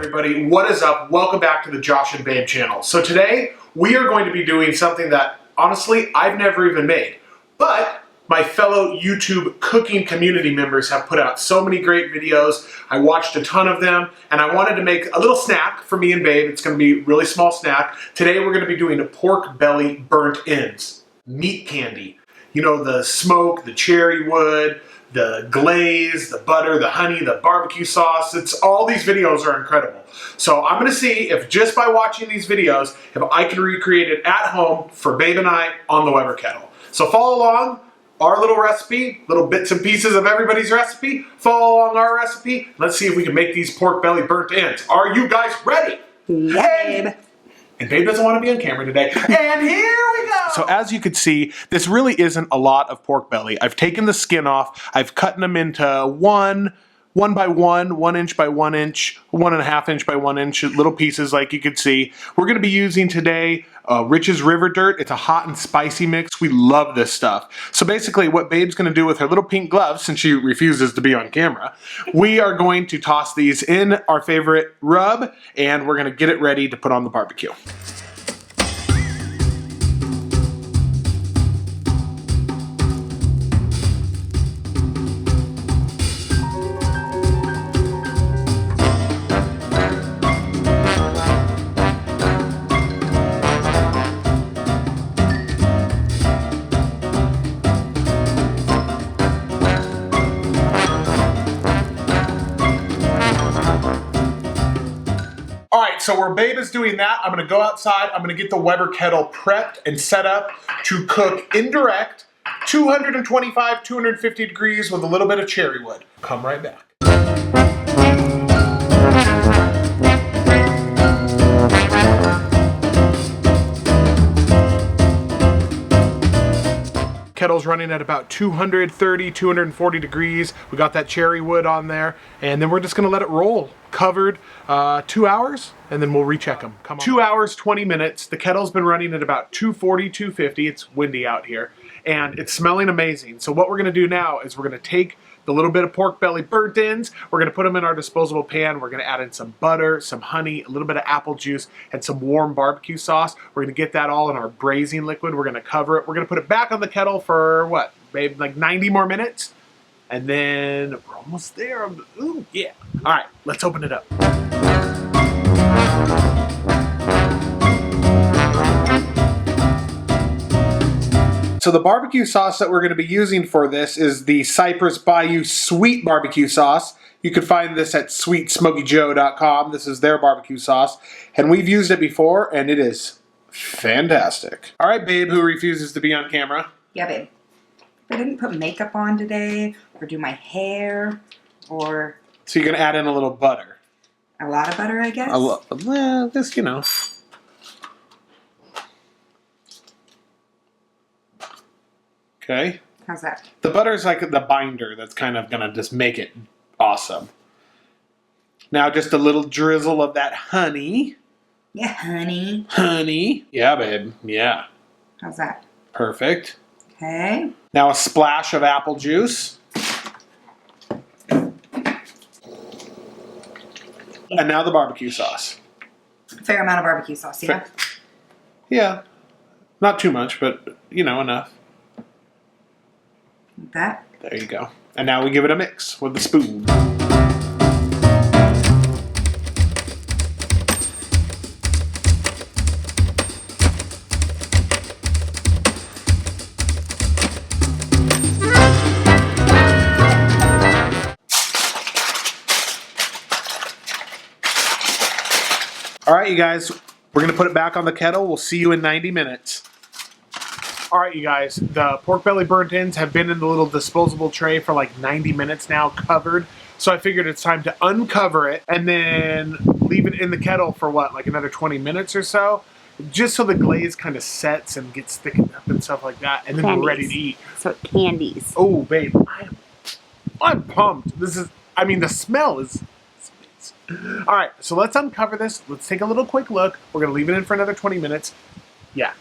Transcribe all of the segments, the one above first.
everybody, what is up? Welcome back to the Josh and Babe channel. So today we are going to be doing something that honestly I've never even made, but my fellow YouTube cooking community members have put out so many great videos. I watched a ton of them and I wanted to make a little snack for me and Babe. It's going to be a really small snack. Today we're going to be doing a pork belly burnt ends, meat candy. You know, the smoke, the cherry wood, the glaze, the butter, the honey, the barbecue sauce. All these videos are incredible. So I'm gonna see if just by watching these videos, if I can recreate it at home for Babe and I on the Weber Kettle. So follow along our little recipe, little bits and pieces of everybody's recipe. Follow along our recipe. Let's see if we can make these pork belly burnt ends. Are you guys ready? Yeah, Babe. And Babe doesn't want to be on camera today. And here we go! So as you can see, this really isn't a lot of pork belly. I've taken the skin off. I've cut them into one by 1 inch by 1 inch, 1.5 inch by 1 inch, little pieces like you could see. We're going to be using today Rich's River Dirt. It's a hot and spicy mix. We love this stuff. So basically what Babe's going to do with her little pink gloves, since she refuses to be on camera, we are going to toss these in our favorite rub and we're going to get it ready to put on the barbecue. Alright, so where Babe is doing that, I'm going to go outside, I'm going to get the Weber Kettle prepped and set up to cook indirect, 225, 250 degrees with a little bit of cherry wood. Come right back. Kettle's running at about 230, 240 degrees. We got that cherry wood on there, and then we're just gonna let it roll. Covered 2 hours, and then we'll recheck them. Come on. 2 hours, 20 minutes. The kettle's been running at about 240, 250. It's windy out here, and it's smelling amazing. So what we're gonna do now is we're gonna take the little bit of pork belly burnt ends, we're gonna put them in our disposable pan, we're gonna add in some butter, some honey, a little bit of apple juice, and some warm barbecue sauce. We're gonna get that all in our braising liquid, we're gonna cover it, we're gonna put it back on the kettle for what, Babe, like 90 more minutes? And then we're almost there. Ooh, yeah. All right, let's open it up. So the barbecue sauce that we're going to be using for this is the Cypress Bayou Sweet Barbecue Sauce. You can find this at sweetsmokyjoe.com. This is their barbecue sauce. And we've used it before, and it is fantastic. All right, Babe, who refuses to be on camera. Yeah, Babe. I didn't put makeup on today, or do my hair, or... So you're going to add in a little butter. A lot of butter, I guess? Well, just, you know. Okay. How's that? The butter is like the binder that's kind of going to just make it awesome. Now just a little drizzle of that honey. Yeah, honey. Honey. Yeah, babe. Yeah. How's that? Perfect. Okay. Now a splash of apple juice. And now the barbecue sauce. Fair amount of barbecue sauce, yeah? Yeah. Not too much, but, you know, enough. Like that. There you go. And now we give it a mix with the spoon. All right, you guys, we're going to put it back on the kettle. We'll see you in 90 minutes. All right, you guys, the pork belly burnt ends have been in the little disposable tray for like 90 minutes now, covered. So I figured it's time to uncover it and then leave it in the kettle for what, like another 20 minutes or so? Just so the glaze kind of sets and gets thickened up and stuff like that. And then we're ready to eat. So candies. Oh, babe, I'm pumped. This is, I mean, the smell is... All right, so let's uncover this. Let's take a little quick look. We're going to leave it in for another 20 minutes. Yeah.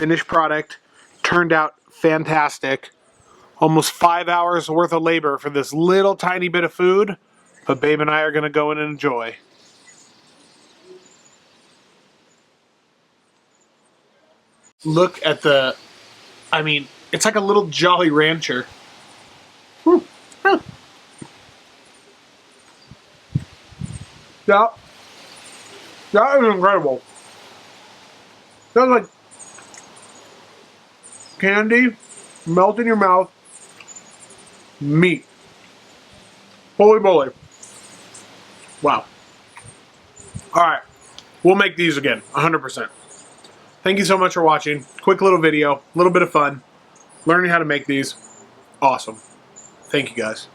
finished product. Turned out fantastic. Almost 5 hours worth of labor for this little tiny bit of food, but Babe and I are gonna go in and enjoy. Look at the, I mean, it's like a little Jolly Rancher. That is incredible. That's like candy, melt in your mouth, meat. Holy moly. Wow. Alright, we'll make these again, 100%. Thank you so much for watching. Quick little video, a little bit of fun. Learning how to make these. Awesome. Thank you guys.